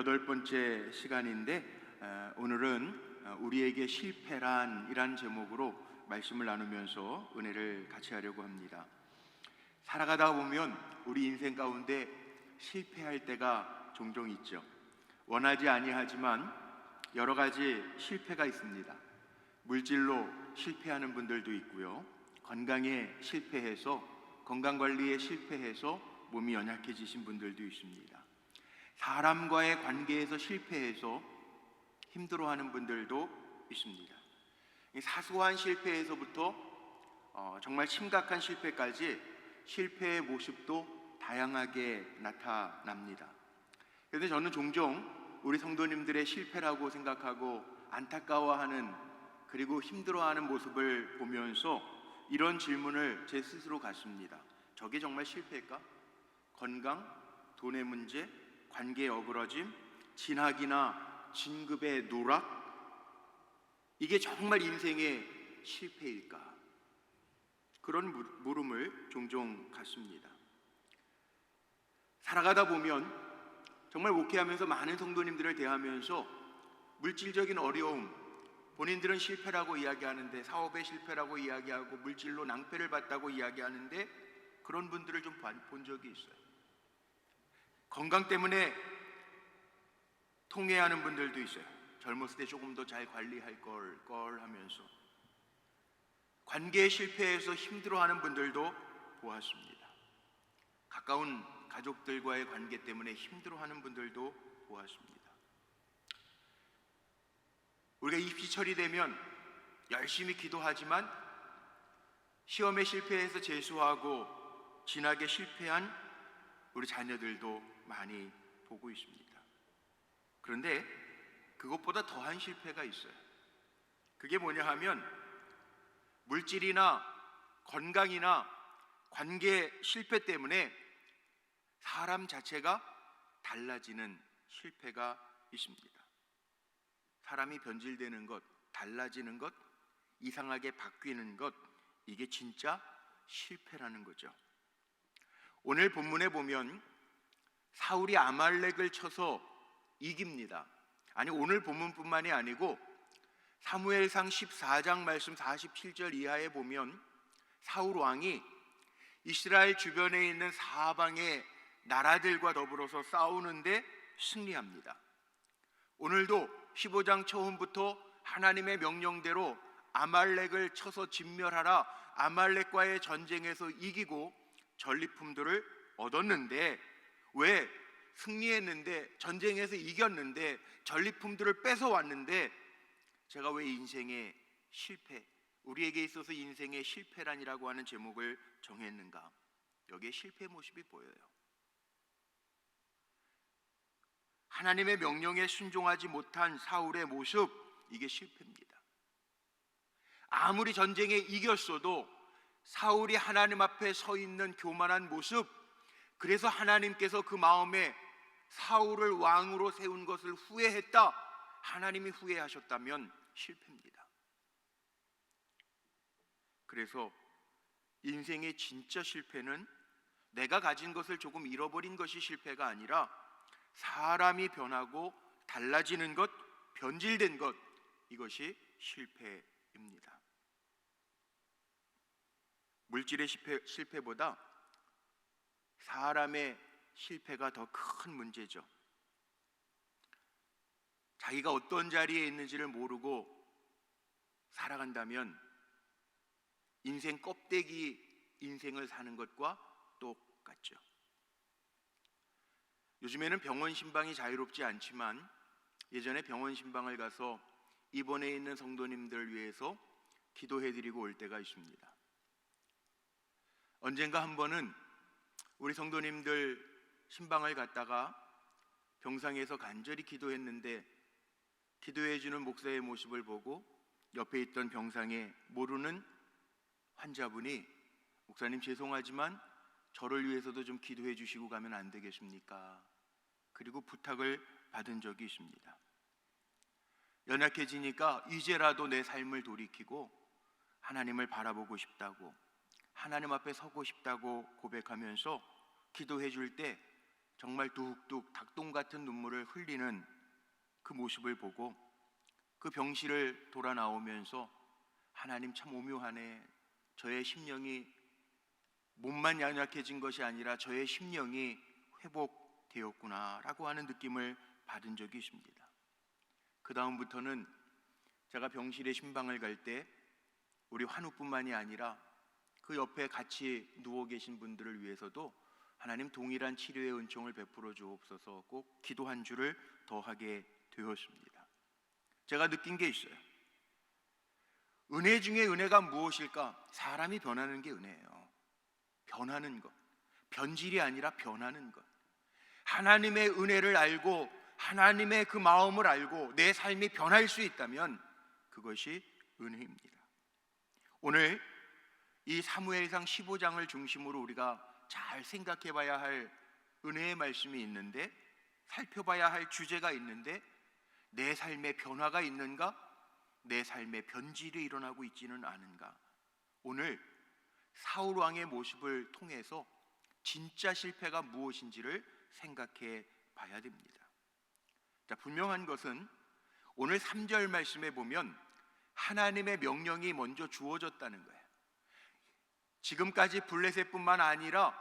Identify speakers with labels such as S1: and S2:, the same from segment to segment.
S1: 8번째 시간인데 오늘은 우리에게 실패란이란 제목으로 말씀을 나누면서 은혜를 같이 하려고 합니다. 살아가다 보면 우리 인생 가운데 실패할 때가 종종 있죠. 원하지 아니하지만 여러 가지 실패가 있습니다. 물질로 실패하는 분들도 있고요, 건강에 실패해서, 건강관리에 실패해서 몸이 연약해지신 분들도 있습니다. 사람과의 관계에서 실패해서 힘들어하는 분들도 있습니다. 사소한 실패에서부터 정말 심각한 실패까지 실패의 모습도 다양하게 나타납니다. 그런데 저는 종종 우리 성도님들의 실패라고 생각하고 안타까워하는, 그리고 힘들어하는 모습을 보면서 이런 질문을 제 스스로 갖습니다. 저게 정말 실패일까? 건강, 돈의 문제, 관계의 어그러짐, 진학이나 진급의 누락, 이게 정말 인생의 실패일까? 그런 물음을 종종 갖습니다. 살아가다 보면 정말 목회하면서 많은 성도님들을 대하면서 물질적인 어려움, 본인들은 실패라고 이야기하는데, 사업의 실패라고 이야기하고 물질로 낭패를 봤다고 이야기하는데, 그런 분들을 좀 본 적이 있어요. 건강 때문에 통회하는 분들도 있어요. 젊었을 때 조금 더 잘 관리할 걸 하면서. 관계의 실패에서 힘들어하는 분들도 보았습니다. 가까운 가족들과의 관계 때문에 힘들어하는 분들도 보았습니다. 우리가 입시철이 되면 열심히 기도하지만 시험에 실패해서 재수하고 진학에 실패한 우리 자녀들도 많이 보고 있습니다. 그런데 그것보다 더한 실패가 있어요. 그게 뭐냐 하면 물질이나 건강이나 관계 실패 때문에 사람 자체가 달라지는 실패가 있습니다. 사람이 변질되는 것, 달라지는 것, 이상하게 바뀌는 것, 이게 진짜 실패라는 거죠. 오늘 본문에 보면 사울이 아말렉을 쳐서 이깁니다. 아니, 오늘 본문뿐만이 아니고 사무엘상 14장 말씀 47절 이하에 보면 사울 왕이 이스라엘 주변에 있는 사방의 나라들과 더불어서 싸우는데 승리합니다. 오늘도 15장 처음부터 하나님의 명령대로 아말렉을 쳐서 진멸하라, 아말렉과의 전쟁에서 이기고 전리품들을 얻었는데, 왜? 승리했는데, 전쟁에서 이겼는데, 전리품들을 뺏어왔는데, 제가 왜 인생의 실패, 우리에게 있어서 인생의 실패란이라고 하는 제목을 정했는가? 여기에 실패 모습이 보여요. 하나님의 명령에 순종하지 못한 사울의 모습, 이게 실패입니다. 아무리 전쟁에 이겼어도 사울이 하나님 앞에 서 있는 교만한 모습, 그래서 하나님께서 그 마음에 사울을 왕으로 세운 것을 후회했다, 하나님이 후회하셨다면 실패입니다. 그래서 인생의 진짜 실패는 내가 가진 것을 조금 잃어버린 것이 실패가 아니라 사람이 변하고 달라지는 것, 변질된 것, 이것이 실패입니다. 물질의 실패보다 사람의 실패가 더 큰 문제죠. 자기가 어떤 자리에 있는지를 모르고 살아간다면 인생 껍데기 인생을 사는 것과 똑같죠. 요즘에는 병원 신방이 자유롭지 않지만 예전에 병원 신방을 가서 입원해 있는 성도님들을 위해서 기도해드리고 올 때가 있습니다. 언젠가 한 번은 우리 성도님들 신방을 갔다가 병상에서 간절히 기도했는데, 기도해주는 목사의 모습을 보고 옆에 있던 병상에 모르는 환자분이 목사님 죄송하지만 저를 위해서도 좀 기도해 주시고 가면 안 되겠습니까? 그리고 부탁을 받은 적이 있습니다. 연약해지니까 이제라도 내 삶을 돌이키고 하나님을 바라보고 싶다고, 하나님 앞에 서고 싶다고 고백하면서 기도해 줄 때 정말 뚝뚝 닭똥 같은 눈물을 흘리는 그 모습을 보고 그 병실을 돌아 나오면서 하나님 참 오묘하네. 저의 심령이 몸만 연약해진 것이 아니라 저의 심령이 회복되었구나라고 하는 느낌을 받은 적이 있습니다. 그 다음부터는 제가 병실에 신방을 갈 때 우리 환우뿐만이 아니라 그 옆에 같이 누워 계신 분들을 위해서도 하나님 동일한 치료의 은총을 베풀어 주옵소서 꼭 기도 한 줄을 더하게 되었습니다. 제가 느낀 게 있어요. 은혜 중에 은혜가 무엇일까? 사람이 변하는 게 은혜예요. 변하는 것, 변질이 아니라 변하는 것. 하나님의 은혜를 알고 하나님의 그 마음을 알고 내 삶이 변할 수 있다면 그것이 은혜입니다. 오늘 이 사무엘상 15장을 중심으로 우리가 잘 생각해 봐야 할 은혜의 말씀이 있는데, 살펴봐야 할 주제가 있는데, 내 삶에 변화가 있는가? 내 삶에 변질이 일어나고 있지는 않은가? 오늘 사울 왕의 모습을 통해서 진짜 실패가 무엇인지를 생각해 봐야 됩니다. 자, 분명한 것은 오늘 3절 말씀에 보면 하나님의 명령이 먼저 주어졌다는 거예요. 지금까지 블레셋뿐만 아니라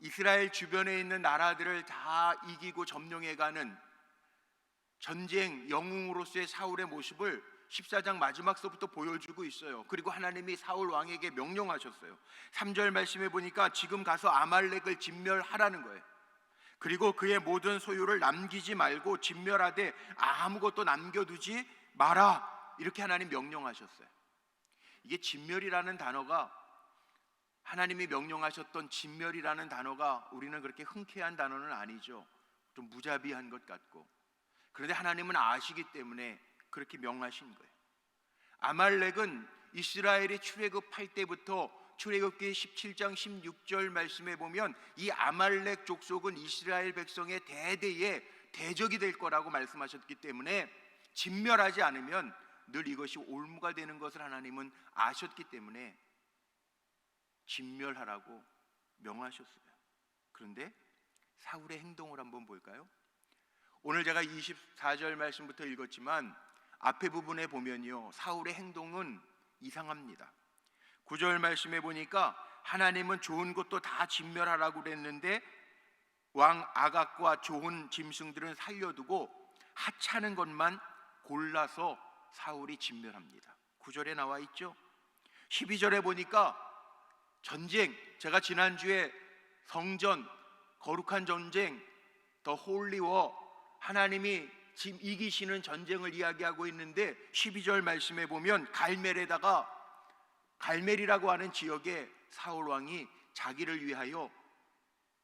S1: 이스라엘 주변에 있는 나라들을 다 이기고 점령해가는 전쟁 영웅으로서의 사울의 모습을 14장 마지막서부터 보여주고 있어요. 그리고 하나님이 사울 왕에게 명령하셨어요. 3절 말씀에 보니까 지금 가서 아말렉을 진멸하라는 거예요. 그리고 그의 모든 소유를 남기지 말고 진멸하되 아무것도 남겨두지 마라, 이렇게 하나님 명령하셨어요. 이게 진멸이라는 단어가, 하나님이 명령하셨던 진멸이라는 단어가 우리는 그렇게 흔쾌한 단어는 아니죠. 좀 무자비한 것 같고. 그런데 하나님은 아시기 때문에 그렇게 명하신 거예요. 아말렉은 이스라엘이 출애굽할 때부터 출애굽기 17장 16절 말씀에 보면 이 아말렉 족속은 이스라엘 백성의 대대의 대적이 될 거라고 말씀하셨기 때문에 진멸하지 않으면 늘 이것이 올무가 되는 것을 하나님은 아셨기 때문에 진멸하라고 명하셨어요. 그런데 사울의 행동을 한번 볼까요? 오늘 제가 24절 말씀부터 읽었지만 앞에 부분에 보면요, 사울의 행동은 이상합니다. 9절 말씀에 보니까 하나님은 좋은 것도 다 진멸하라고 그랬는데 왕 아각과 좋은 짐승들은 살려두고 하찮은 것만 골라서 사울이 진멸합니다. 9절에 나와 있죠. 12절에 보니까 전쟁, 제가 지난주에 성전, 거룩한 전쟁, 더 홀리워, 하나님이 지금 이기시는 전쟁을 이야기하고 있는데 12절 말씀에 보면 갈멜이라고 하는 지역에 사울 왕이 자기를 위하여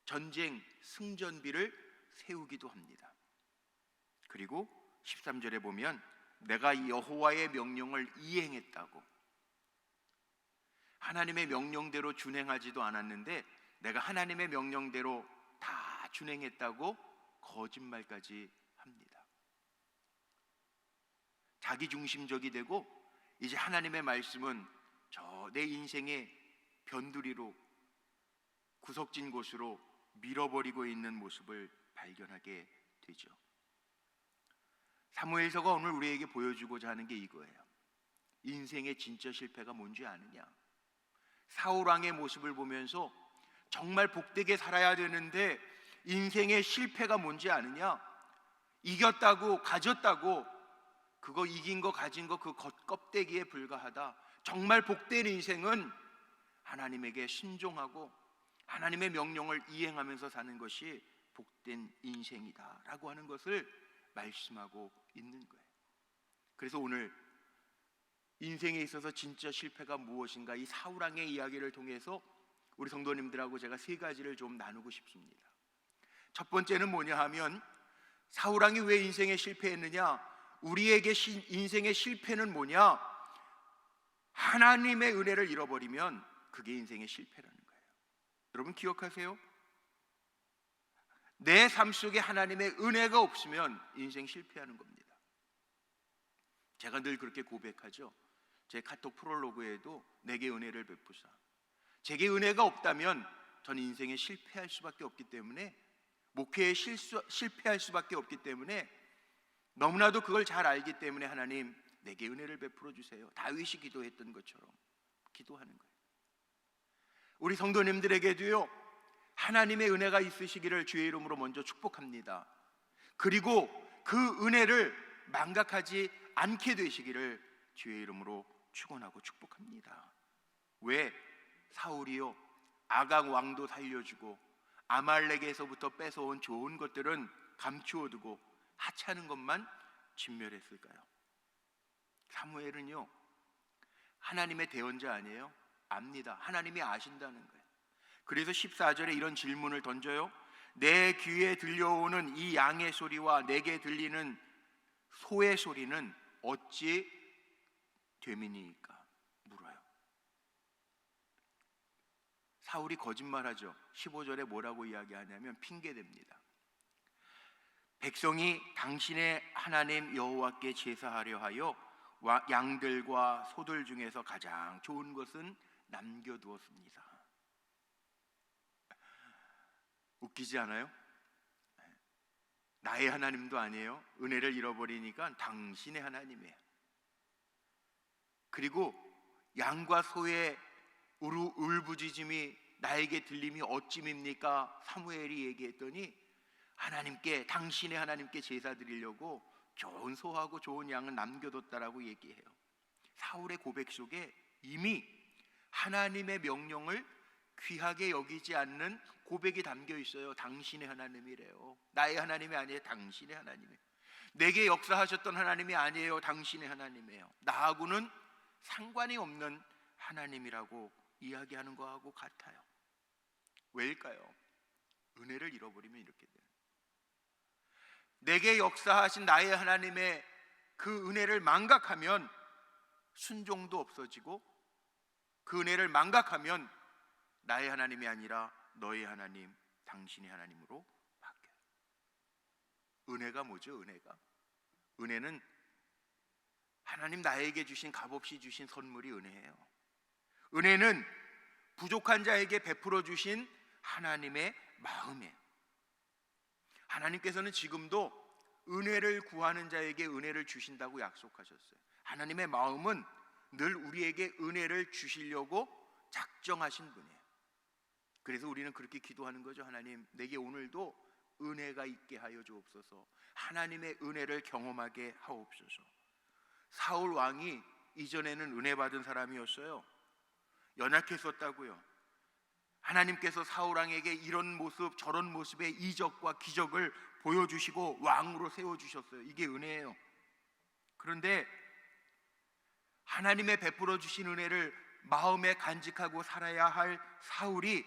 S1: 전쟁 승전비를 세우기도 합니다. 그리고 13절에 보면 내가 여호와의 명령을 이행했다고, 하나님의 명령대로 준행하지도 않았는데 내가 하나님의 명령대로 다 준행했다고 거짓말까지 합니다. 자기중심적이 되고 이제 하나님의 말씀은 저 내 인생의 변두리로, 구석진 곳으로 밀어버리고 있는 모습을 발견하게 되죠. 사무엘서가 오늘 우리에게 보여주고자 하는 게 이거예요. 인생의 진짜 실패가 뭔지 아느냐? 사울 왕의 모습을 보면서 정말 복되게 살아야 되는데 인생의 실패가 뭔지 아느냐? 이겼다고, 가졌다고, 그거 이긴 거 가진 거 그 겉껍데기에 불과하다. 정말 복된 인생은 하나님에게 순종하고 하나님의 명령을 이행하면서 사는 것이 복된 인생이다 라고 하는 것을 말씀하고 있는 거예요. 그래서 오늘 인생에 있어서 진짜 실패가 무엇인가, 이 사울 왕의 이야기를 통해서 우리 성도님들하고 제가 세 가지를 좀 나누고 싶습니다. 첫 번째는 뭐냐 하면, 사울 왕이 왜 인생에 실패했느냐? 우리에게 인생의 실패는 뭐냐? 하나님의 은혜를 잃어버리면 그게 인생의 실패라는 거예요. 여러분 기억하세요? 내 삶 속에 하나님의 은혜가 없으면 인생 실패하는 겁니다. 제가 늘 그렇게 고백하죠. 제 카톡 프롤로그에도 내게 은혜를 베푸사. 제게 은혜가 없다면 전 인생에 실패할 수밖에 없기 때문에 목회에 실패할 수밖에 없기 때문에 너무나도 그걸 잘 알기 때문에 하나님 내게 은혜를 베풀어 주세요. 다윗이 기도했던 것처럼 기도하는 거예요. 우리 성도님들에게도요, 하나님의 은혜가 있으시기를 주의 이름으로 먼저 축복합니다. 그리고 그 은혜를 망각하지 않게 되시기를 주의 이름으로 축원하고 축복합니다. 왜? 사울이요, 아각 왕도 살려주고 아말렉에서부터 뺏어온 좋은 것들은 감추어두고 하찮은 것만 진멸했을까요? 사무엘은요, 하나님의 대언자 아니에요? 압니다. 하나님이 아신다는 거예요. 그래서 14절에 이런 질문을 던져요. 내 귀에 들려오는 이 양의 소리와 내게 들리는 소의 소리는 어찌 됨이니까 물어요. 사울이 거짓말하죠. 15절에 뭐라고 이야기하냐면 핑계댑니다. 백성이 당신의 하나님 여호와께 제사하려 하여 양들과 소들 중에서 가장 좋은 것은 남겨두었습니다. 웃기지 않아요? 나의 하나님도 아니에요. 은혜를 잃어버리니까 당신의 하나님이에요. 그리고 양과 소의 울부짖음이 나에게 들림이 어찌입니까? 사무엘이 얘기했더니 하나님께, 당신의 하나님께 제사 드리려고 좋은 소하고 좋은 양을 남겨뒀다라고 얘기해요. 사울의 고백 속에 이미 하나님의 명령을 귀하게 여기지 않는 고백이 담겨 있어요. 당신의 하나님이래요. 나의 하나님이 아니에요. 당신의 하나님이에요. 내게 역사하셨던 하나님이 아니에요. 당신의 하나님이에요. 나하고는 상관이 없는 하나님이라고 이야기하는 거하고 같아요. 왜일까요? 은혜를 잃어버리면 이렇게 돼요. 내게 역사하신 나의 하나님의 그 은혜를 망각하면 순종도 없어지고, 그 은혜를 망각하면 나의 하나님이 아니라 너의 하나님, 당신의 하나님으로 바뀌어요. 은혜가 뭐죠? 은혜는 하나님 나에게 주신, 값없이 주신 선물이 은혜예요. 은혜는 부족한 자에게 베풀어 주신 하나님의 마음이에요. 하나님께서는 지금도 은혜를 구하는 자에게 은혜를 주신다고 약속하셨어요. 하나님의 마음은 늘 우리에게 은혜를 주시려고 작정하신 분이에요. 그래서 우리는 그렇게 기도하는 거죠. 하나님, 내게 오늘도 은혜가 있게 하여 주옵소서. 하나님의 은혜를 경험하게 하옵소서. 사울 왕이 이전에는 은혜 받은 사람이었어요. 연약했었다고요. 하나님께서 사울 왕에게 이런 모습 저런 모습의 이적과 기적을 보여주시고 왕으로 세워주셨어요. 이게 은혜예요. 그런데 하나님의 베풀어 주신 은혜를 마음에 간직하고 살아야 할 사울이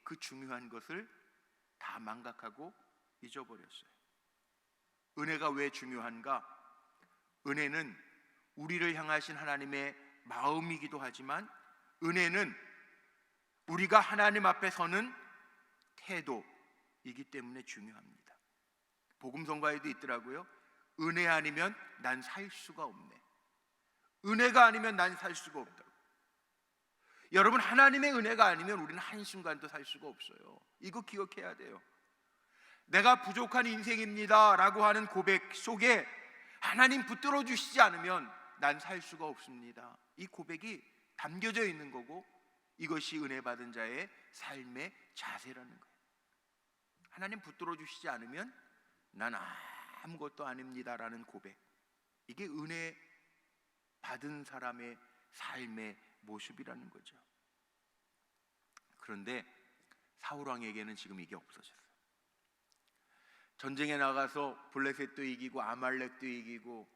S1: 그 중요한 것을 다 망각하고 잊어버렸어요. 은혜가 왜 중요한가? 은혜는 우리를 향하신 하나님의 마음이기도 하지만, 은혜는 우리가 하나님 앞에 서는 태도이기 때문에 중요합니다. 복음성가에도 있더라고요. 은혜 아니면 난 살 수가 없네. 은혜가 아니면 난 살 수가 없다고. 여러분, 하나님의 은혜가 아니면 우리는 한순간도 살 수가 없어요. 이거 기억해야 돼요. 내가 부족한 인생입니다 라고 하는 고백 속에 하나님 붙들어 주시지 않으면 난 살 수가 없습니다. 이 고백이 담겨져 있는 거고, 이것이 은혜 받은 자의 삶의 자세라는 거예요. 하나님 붙들어 주시지 않으면 난 아무것도 아닙니다라는 고백, 이게 은혜 받은 사람의 삶의 모습이라는 거죠. 그런데 사울 왕에게는 지금 이게 없어졌어요. 전쟁에 나가서 블레셋도 이기고 아말렉도 이기고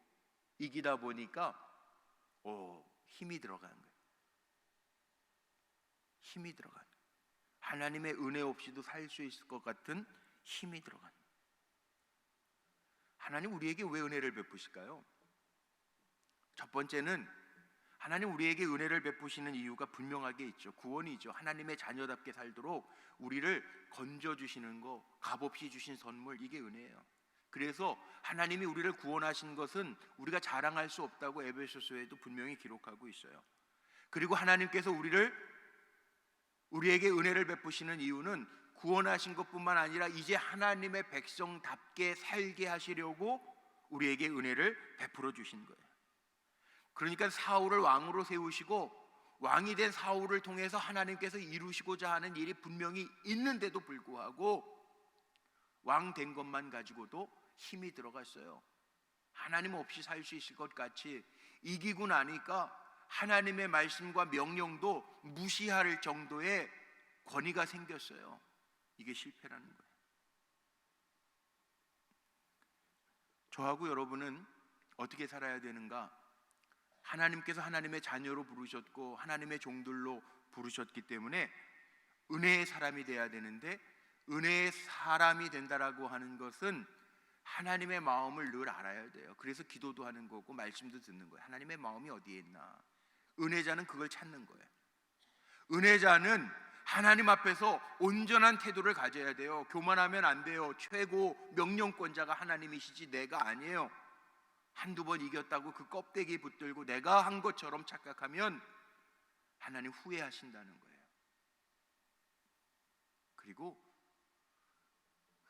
S1: 이기다 보니까 힘이 들어가는 거예요. 힘이 들어가는 거예요. 하나님의 은혜 없이도 살 수 있을 것 같은 힘이 들어가는 거예요. 하나님 우리에게 왜 은혜를 베푸실까요? 첫 번째는 하나님 우리에게 은혜를 베푸시는 이유가 분명하게 있죠. 구원이죠. 하나님의 자녀답게 살도록 우리를 건져주시는 거, 값없이 주신 선물, 이게 은혜예요. 그래서 하나님이 우리를 구원하신 것은 우리가 자랑할 수 없다고 에베소서에도 분명히 기록하고 있어요. 그리고 하나님께서 우리에게 은혜를 베푸시는 이유는 구원하신 것뿐만 아니라 이제 하나님의 백성답게 살게 하시려고 우리에게 은혜를 베풀어 주신 거예요. 그러니까 사울을 왕으로 세우시고 왕이 된 사울을 통해서 하나님께서 이루시고자 하는 일이 분명히 있는데도 불구하고 왕 된 것만 가지고도 힘이 들어갔어요. 하나님 없이 살 수 있을 것 같이 이기고 나니까 하나님의 말씀과 명령도 무시할 정도의 권위가 생겼어요. 이게 실패라는 거예요. 저하고 여러분은 어떻게 살아야 되는가? 하나님께서 하나님의 자녀로 부르셨고 하나님의 종들로 부르셨기 때문에 은혜의 사람이 돼야 되는데, 은혜의 사람이 된다라고 하는 것은 하나님의 마음을 늘 알아야 돼요. 그래서 기도도 하는 거고 말씀도 듣는 거예요. 하나님의 마음이 어디에 있나? 은혜자는 그걸 찾는 거예요. 은혜자는 하나님 앞에서 온전한 태도를 가져야 돼요. 교만하면 안 돼요. 최고 명령권자가 하나님이시지 내가 아니에요. 한두 번 이겼다고 그 껍데기 붙들고 내가 한 것처럼 착각하면 하나님 후회하신다는 거예요. 그리고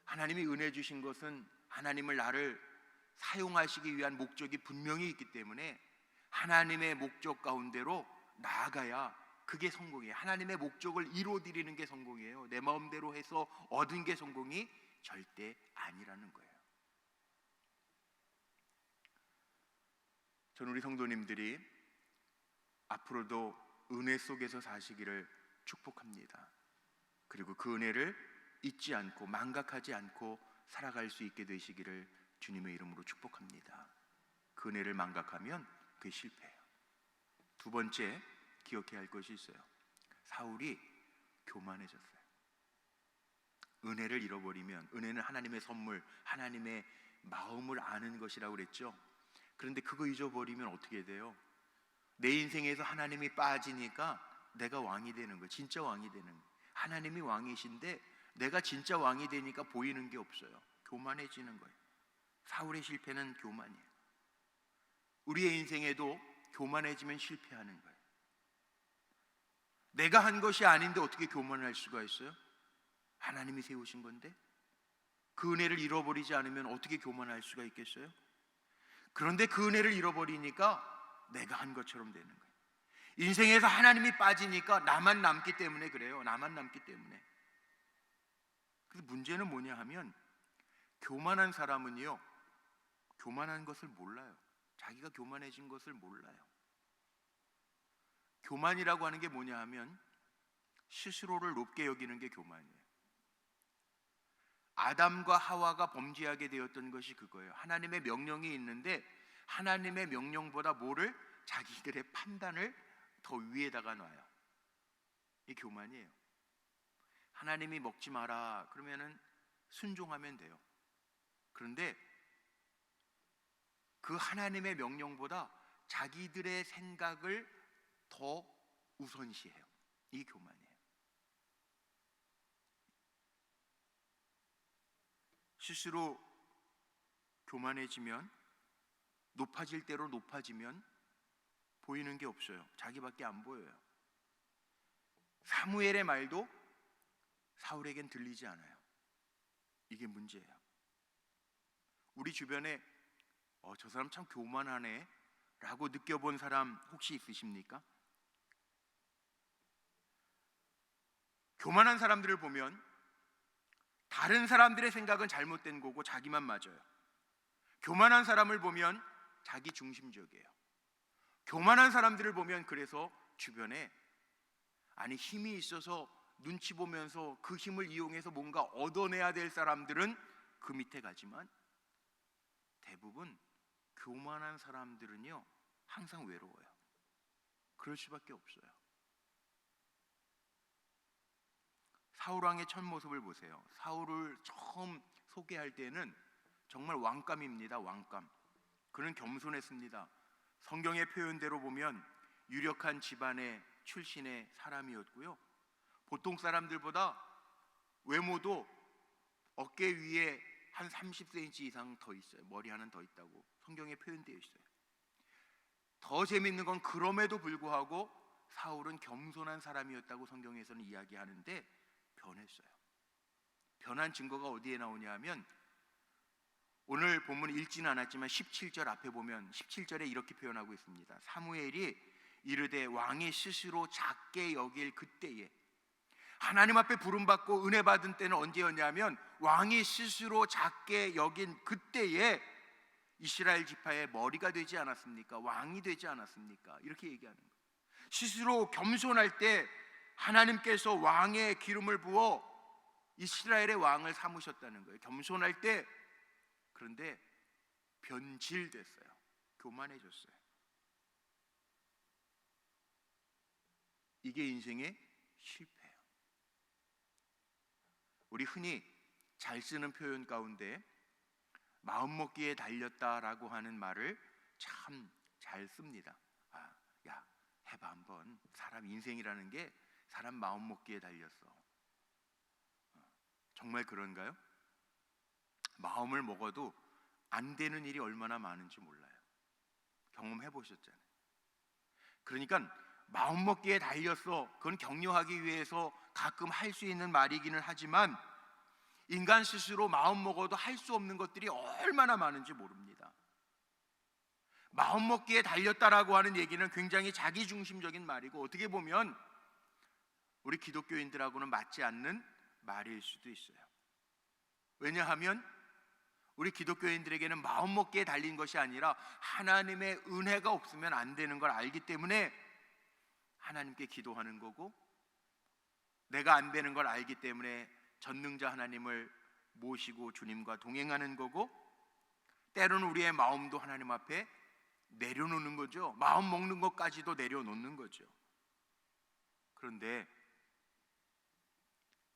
S1: 하나님이 은혜 주신 것은 하나님을 나를 사용하시기 위한 목적이 분명히 있기 때문에 하나님의 목적 가운데로 나아가야 그게 성공이에요. 하나님의 목적을 이루어드리는 게 성공이에요. 내 마음대로 해서 얻은 게 성공이 절대 아니라는 거예요. 저는 우리 성도님들이 앞으로도 은혜 속에서 사시기를 축복합니다. 그리고 그 은혜를 잊지 않고 망각하지 않고 살아갈 수 있게 되시기를 주님의 이름으로 축복합니다. 그 은혜를 망각하면 그게 실패해요. 두 번째 기억해야 할 것이 있어요. 사울이 교만해졌어요. 은혜를 잃어버리면, 은혜는 하나님의 선물, 하나님의 마음을 아는 것이라고 그랬죠. 그런데 그거 잊어버리면 어떻게 돼요? 내 인생에서 하나님이 빠지니까 내가 왕이 되는 거예요. 진짜 왕이 되는 거예요. 하나님이 왕이신데 내가 진짜 왕이 되니까 보이는 게 없어요. 교만해지는 거예요. 사울의 실패는 교만이에요. 우리의 인생에도 교만해지면 실패하는 거예요. 내가 한 것이 아닌데 어떻게 교만을 할 수가 있어요? 하나님이 세우신 건데. 그 은혜를 잃어버리지 않으면 어떻게 교만할 수가 있겠어요? 그런데 그 은혜를 잃어버리니까 내가 한 것처럼 되는 거예요. 인생에서 하나님이 빠지니까 나만 남기 때문에 그래요. 나만 남기 때문에. 그래서 문제는 뭐냐 하면, 교만한 사람은요, 교만한 것을 몰라요. 자기가 교만해진 것을 몰라요. 교만이라고 하는 게 뭐냐 하면 스스로를 높게 여기는 게 교만이에요. 아담과 하와가 범죄하게 되었던 것이 그거예요. 하나님의 명령이 있는데 하나님의 명령보다 뭐를? 자기들의 판단을 더 위에다가 놔요. 이게 교만이에요. 하나님이 먹지 마라 그러면은 순종하면 돼요. 그런데 그 하나님의 명령보다 자기들의 생각을 더 우선시해요. 이게 교만이에요. 스스로 교만해지면, 높아질 대로 높아지면 보이는 게 없어요. 자기밖에 안 보여요. 사무엘의 말도 사울에겐 들리지 않아요. 이게 문제예요. 우리 주변에 저 사람 참 교만하네 라고 느껴본 사람 혹시 있으십니까? 교만한 사람들을 보면 다른 사람들의 생각은 잘못된 거고 자기만 맞아요. 교만한 사람을 보면 자기 중심적이에요. 교만한 사람들을 보면 그래서 주변에 힘이 있어서 눈치 보면서 그 힘을 이용해서 뭔가 얻어내야 될 사람들은 그 밑에 가지만, 대부분 교만한 사람들은요 항상 외로워요. 그럴 수밖에 없어요. 사울왕의 첫 모습을 보세요. 사울을 처음 소개할 때는 정말 왕감입니다. 왕감. 그는 겸손했습니다. 성경의 표현대로 보면 유력한 집안의 출신의 사람이었고요, 보통 사람들보다 외모도 어깨 위에 한 30cm 이상 더 있어요. 머리 하나 더 있다고 성경에 표현되어 있어요. 더 재밌는 건 그럼에도 불구하고 사울은 겸손한 사람이었다고 성경에서는 이야기하는데 변했어요. 변한 증거가 어디에 나오냐 하면 오늘 본문 읽지는 않았지만 17절 앞에 보면 17절에 이렇게 표현하고 있습니다. 사무엘이 이르되 왕이 스스로 작게 여길 그때에, 하나님 앞에 부름받고 은혜 받은 때는 언제였냐면 왕이 스스로 작게 여긴 그때에 이스라엘 지파의 머리가 되지 않았습니까? 왕이 되지 않았습니까? 이렇게 얘기하는 거예요. 스스로 겸손할 때 하나님께서 왕의 기름을 부어 이스라엘의 왕을 삼으셨다는 거예요. 겸손할 때. 그런데 변질됐어요. 교만해졌어요. 이게 인생의 실패예요. 우리 흔히 잘 쓰는 표현 가운데 마음먹기에 달렸다라고 하는 말을 참 잘 씁니다. 야, 해봐 한번. 사람 인생이라는 게 사람 마음먹기에 달렸어. 정말 그런가요? 마음을 먹어도 안 되는 일이 얼마나 많은지 몰라요. 경험해 보셨잖아요. 그러니까 마음먹기에 달렸어, 그건 격려하기 위해서 가끔 할 수 있는 말이기는 하지만 인간 스스로 마음 먹어도 할 수 없는 것들이 얼마나 많은지 모릅니다. 마음먹기에 달렸다라고 하는 얘기는 굉장히 자기중심적인 말이고 어떻게 보면 우리 기독교인들하고는 맞지 않는 말일 수도 있어요. 왜냐하면 우리 기독교인들에게는 마음먹기에 달린 것이 아니라 하나님의 은혜가 없으면 안 되는 걸 알기 때문에 하나님께 기도하는 거고, 내가 안 되는 걸 알기 때문에 전능자 하나님을 모시고 주님과 동행하는 거고, 때로는 우리의 마음도 하나님 앞에 내려놓는 거죠. 마음 먹는 것까지도 내려놓는 거죠. 그런데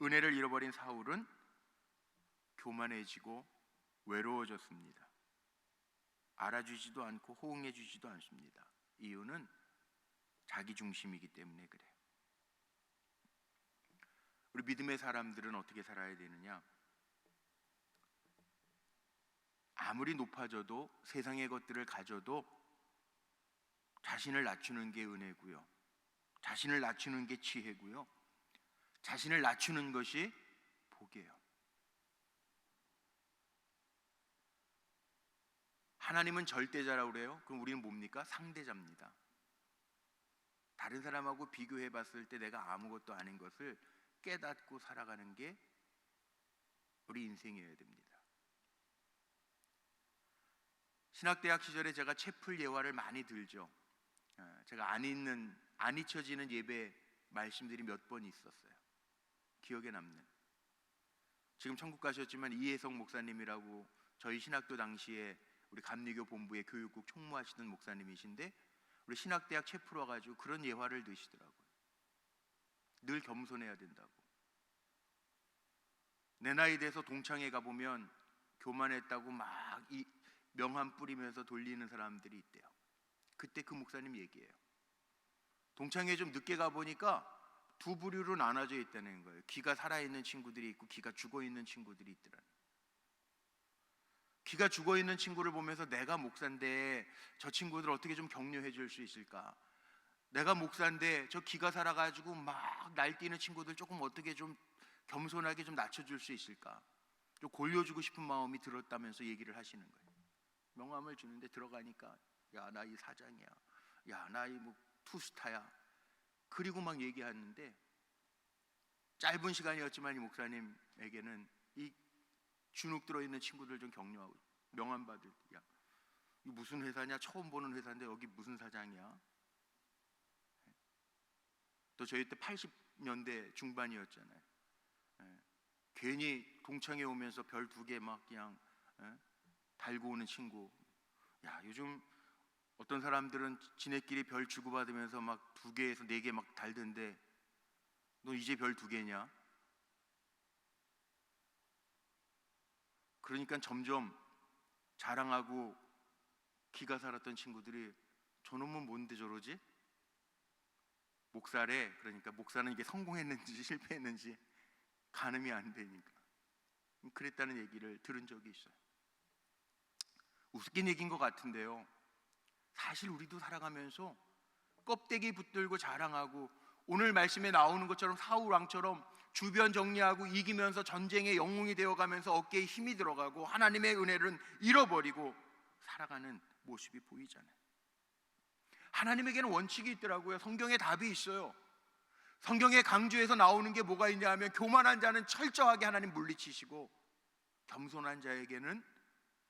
S1: 은혜를 잃어버린 사울은 교만해지고 외로워졌습니다. 알아주지도 않고 호응해주지도 않습니다. 이유는 자기중심이기 때문에 그래요. 우리 믿음의 사람들은 어떻게 살아야 되느냐? 아무리 높아져도, 세상의 것들을 가져도 자신을 낮추는 게 은혜고요, 자신을 낮추는 게 지혜고요, 자신을 낮추는 것이 복이에요. 하나님은 절대자라고 그래요. 그럼 우리는 뭡니까? 상대자입니다. 다른 사람하고 비교해 봤을 때 내가 아무것도 아닌 것을 깨닫고 살아가는 게 우리 인생이어야 됩니다. 신학대학 시절에 제가 채플 예화를 많이 들죠. 제가 안 잊혀지는 예배 말씀들이 몇 번 있었어요. 기억에 남는. 지금 천국 가셨지만 이혜성 목사님이라고 저희 신학도 당시에 우리 감리교 본부의 교육국 총무하시던 목사님이신데 우리 신학대학 채플 와가지고 그런 예화를 드시더라고요. 늘 겸손해야 된다고. 내 나이 돼서 동창회 가보면 교만했다고 막 이 명함 뿌리면서 돌리는 사람들이 있대요. 그때 그 목사님 얘기예요. 동창회 좀 늦게 가보니까 두 부류로 나눠져 있다는 거예요. 기가 살아있는 친구들이 있고 기가 죽어있는 친구들이 있더라고요. 기가 죽어있는 친구를 보면서 내가 목사인데 저 친구들 어떻게 좀 격려해 줄 수 있을까? 내가 목사인데 저 기가 살아가지고 막 날뛰는 친구들 조금 어떻게 좀 겸손하게 좀 낮춰줄 수 있을까? 좀 골려주고 싶은 마음이 들었다면서 얘기를 하시는 거예요. 명함을 주는데 들어가니까 야, 나 이 사장이야, 야, 나 이 뭐 투스타야, 그리고 막 얘기하는데 짧은 시간이었지만 이 목사님에게는 이 주눅 들어있는 친구들 좀 격려하고, 명함 받을 때 야, 이 무슨 회사냐, 처음 보는 회사인데 여기 무슨 사장이야. 또 저희 때 80년대 중반이었잖아요. 괜히 동창회 오면서 별 2개 막 그냥 달고 오는 친구. 야, 요즘 어떤 사람들은 지네끼리 별 주고받으면서 막 2개에서 4개 막 달던데 너 이제 별 2개냐? 그러니까 점점 자랑하고 기가 살았던 친구들이 저놈은 뭔데 저러지? 목사래. 그러니까 목사는 이게 성공했는지 실패했는지 가늠이 안 되니까 그랬다는 얘기를 들은 적이 있어요. 웃긴 얘기인 것 같은데요, 사실 우리도 살아가면서 껍데기 붙들고 자랑하고 오늘 말씀에 나오는 것처럼 사울 왕처럼 주변 정리하고 이기면서 전쟁의 영웅이 되어가면서 어깨에 힘이 들어가고 하나님의 은혜를 잃어버리고 살아가는 모습이 보이잖아요. 하나님에게는 원칙이 있더라고요. 성경에 답이 있어요. 성경의 강조에서 나오는 게 뭐가 있냐 하면 교만한 자는 철저하게 하나님 물리치시고 겸손한 자에게는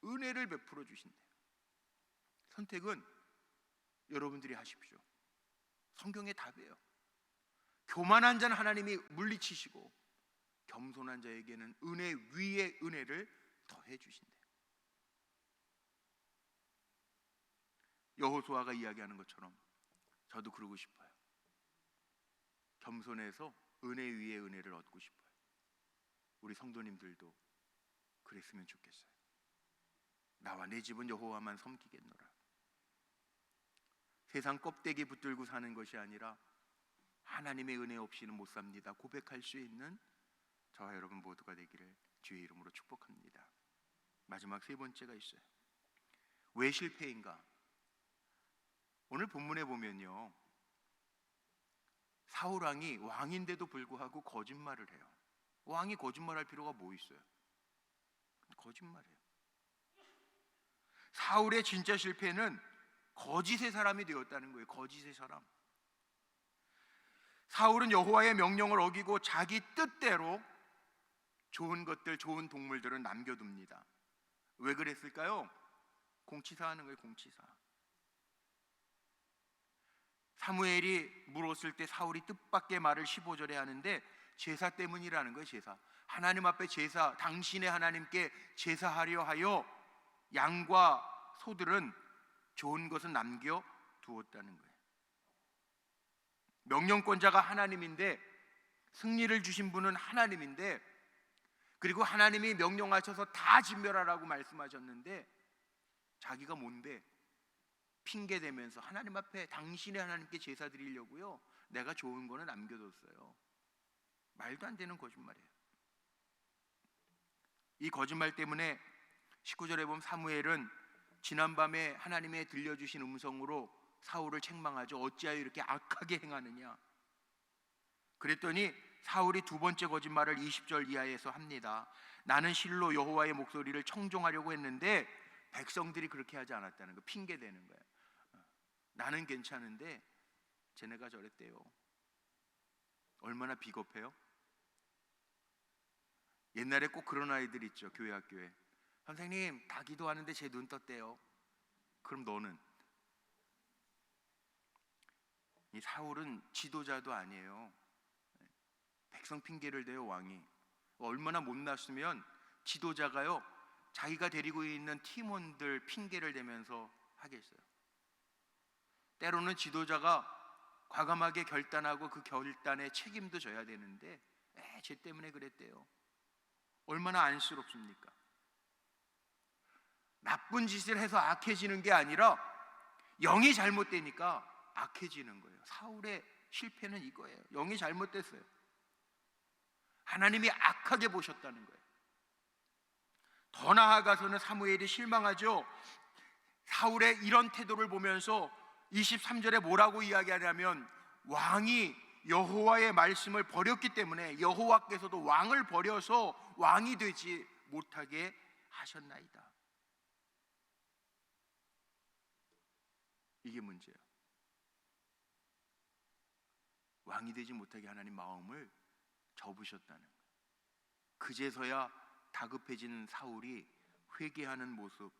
S1: 은혜를 베풀어 주신대요. 선택은 여러분들이 하십시오. 성경의 답이에요. 교만한 자는 하나님이 물리치시고 겸손한 자에게는 은혜 위에 은혜를 더해 주신대요. 여호수아가 이야기하는 것처럼 저도 그러고 싶어요. 겸손해서 은혜 위에 은혜를 얻고 싶어요. 우리 성도님들도 그랬으면 좋겠어요. 나와 내 집은 여호와만 섬기겠노라. 세상 껍데기 붙들고 사는 것이 아니라 하나님의 은혜 없이는 못 삽니다 고백할 수 있는 저와 여러분 모두가 되기를 주의 이름으로 축복합니다. 마지막 세 번째가 있어요. 왜 실패인가? 오늘 본문에 보면요, 사울 왕이 왕인데도 불구하고 거짓말을 해요. 왕이 거짓말할 필요가 뭐 있어요? 거짓말이에요. 사울의 진짜 실패는 거짓의 사람이 되었다는 거예요. 거짓의 사람. 사울은 여호와의 명령을 어기고 자기 뜻대로 좋은 것들, 좋은 동물들을 남겨둡니다. 왜 그랬을까요? 공치사 하는 거예요. 공치사. 사무엘이 물었을 때 사울이 뜻밖의 말을 15절에 하는데 제사 때문이라는 거예요. 제사. 하나님 앞에 제사, 당신의 하나님께 제사하려 하여 양과 소들은 좋은 것은 남겨 두었다는 거예요. 명령권자가 하나님인데, 승리를 주신 분은 하나님인데, 그리고 하나님이 명령하셔서 다 진멸하라고 말씀하셨는데 자기가 뭔데 핑계 대면서 하나님 앞에 당신의 하나님께 제사 드리려고요, 내가 좋은 거는 남겨뒀어요. 말도 안 되는 거짓말이에요. 이 거짓말 때문에 19절에 보면 사무엘은 지난밤에 하나님의 들려주신 음성으로 사울을 책망하죠. 어찌하여 이렇게 악하게 행하느냐. 그랬더니 사울이 두 번째 거짓말을 20절 이하에서 합니다. 나는 실로 여호와의 목소리를 청종하려고 했는데 백성들이 그렇게 하지 않았다는 거. 핑계 대는 거예요. 나는 괜찮은데 쟤네가 저랬대요. 얼마나 비겁해요? 옛날에 꼭 그런 아이들 있죠. 교회 학교에. 선생님 다 기도하는데 제 눈 떴대요. 그럼 너는? 이 사울은 지도자도 아니에요. 백성 핑계를 대요. 왕이 얼마나 못났으면 지도자가요, 자기가 데리고 있는 팀원들 핑계를 대면서 하겠어요. 때로는 지도자가 과감하게 결단하고 그 결단에 책임도 져야 되는데 쟤 때문에 그랬대요. 얼마나 안쓰럽습니까? 나쁜 짓을 해서 악해지는 게 아니라 영이 잘못되니까 악해지는 거예요. 사울의 실패는 이거예요. 영이 잘못됐어요. 하나님이 악하게 보셨다는 거예요. 더 나아가서는 사무엘이 실망하죠. 사울의 이런 태도를 보면서 23절에 뭐라고 이야기하냐면 왕이 여호와의 말씀을 버렸기 때문에 여호와께서도 왕을 버려서 왕이 되지 못하게 하셨나이다. 이게 문제예요. 왕이 되지 못하게 하나님 마음을 접으셨다는 거예요. 그제서야 다급해진 사울이 회개하는 모습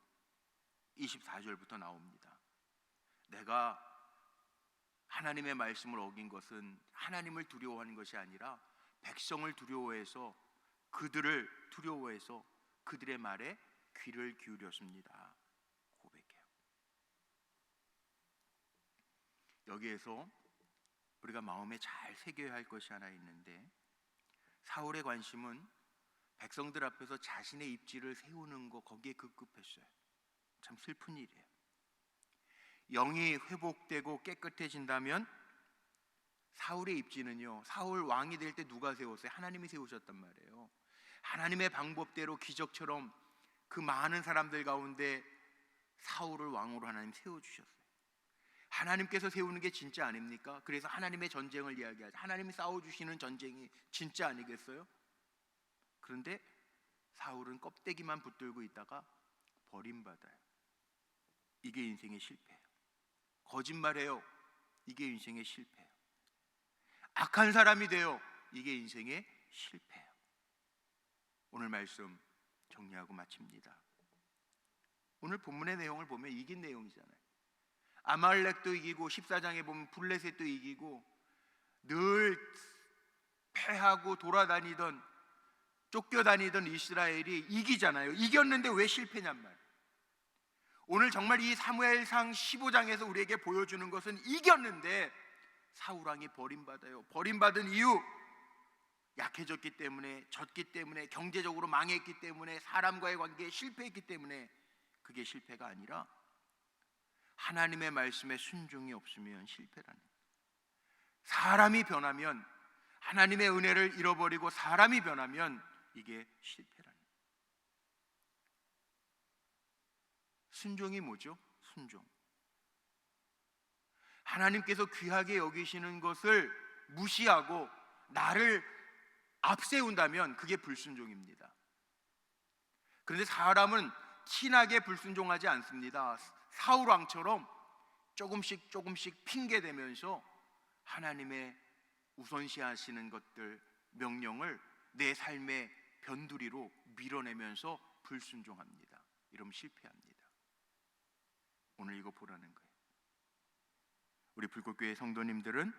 S1: 24절부터 나옵니다. 내가 하나님의 말씀을 어긴 것은 하나님을 두려워하는 것이 아니라 백성을 두려워해서, 그들을 두려워해서 그들의 말에 귀를 기울였습니다. 고백해요. 여기에서 우리가 마음에 잘 새겨야 할 것이 하나 있는데, 사울의 관심은 백성들 앞에서 자신의 입지를 세우는 거, 거기에 급급했어요. 참 슬픈 일이에요. 영이 회복되고 깨끗해진다면 사울의 입지는요, 사울 왕이 될 때 누가 세웠어요? 하나님이 세우셨단 말이에요. 하나님의 방법대로 기적처럼 그 많은 사람들 가운데 사울을 왕으로 하나님 세워주셨어요. 하나님께서 세우는 게 진짜 아닙니까? 그래서 하나님의 전쟁을 이야기하죠. 하나님이 싸워주시는 전쟁이 진짜 아니겠어요? 그런데 사울은 껍데기만 붙들고 있다가 버림받아요. 이게 인생의 실패예요. 거짓말해요. 이게 인생의 실패예요. 악한 사람이 돼요. 이게 인생의 실패예요. 오늘 말씀 정리하고 마칩니다. 오늘 본문의 내용을 보면 이긴 내용이잖아요. 아말렉도 이기고 14장에 보면 블레셋도 이기고 늘 패하고 돌아다니던 쫓겨다니던 이스라엘이 이기잖아요. 이겼는데 왜 실패냔 말이에요. 오늘 정말 이 사무엘상 15장에서 우리에게 보여주는 것은 이겼는데 사울왕이 버림받아요. 버림받은 이유, 약해졌기 때문에, 졌기 때문에, 경제적으로 망했기 때문에, 사람과의 관계에 실패했기 때문에. 그게 실패가 아니라 하나님의 말씀에 순종이 없으면 실패라는 거예요. 사람이 변하면, 하나님의 은혜를 잃어버리고 사람이 변하면 이게 실패라는 거예요. 순종이 뭐죠? 순종. 하나님께서 귀하게 여기시는 것을 무시하고 나를 앞세운다면 그게 불순종입니다. 그런데 사람은 티나게 불순종하지 않습니다. 사울 왕처럼 조금씩 핑계대면서 하나님의 우선시하시는 것들, 명령을 내 삶의 변두리로 밀어내면서 불순종합니다. 이러면 실패합니다. 오늘 이거 보라는 거예요. 우리 불꽃교회 성도님들은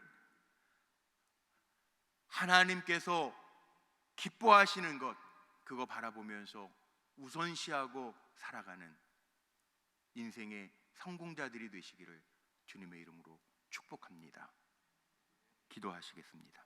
S1: 하나님께서 기뻐하시는 것, 그거 바라보면서 우선시하고 살아가는 인생의 성공자들이 되시기를 주님의 이름으로 축복합니다. 기도하시겠습니다.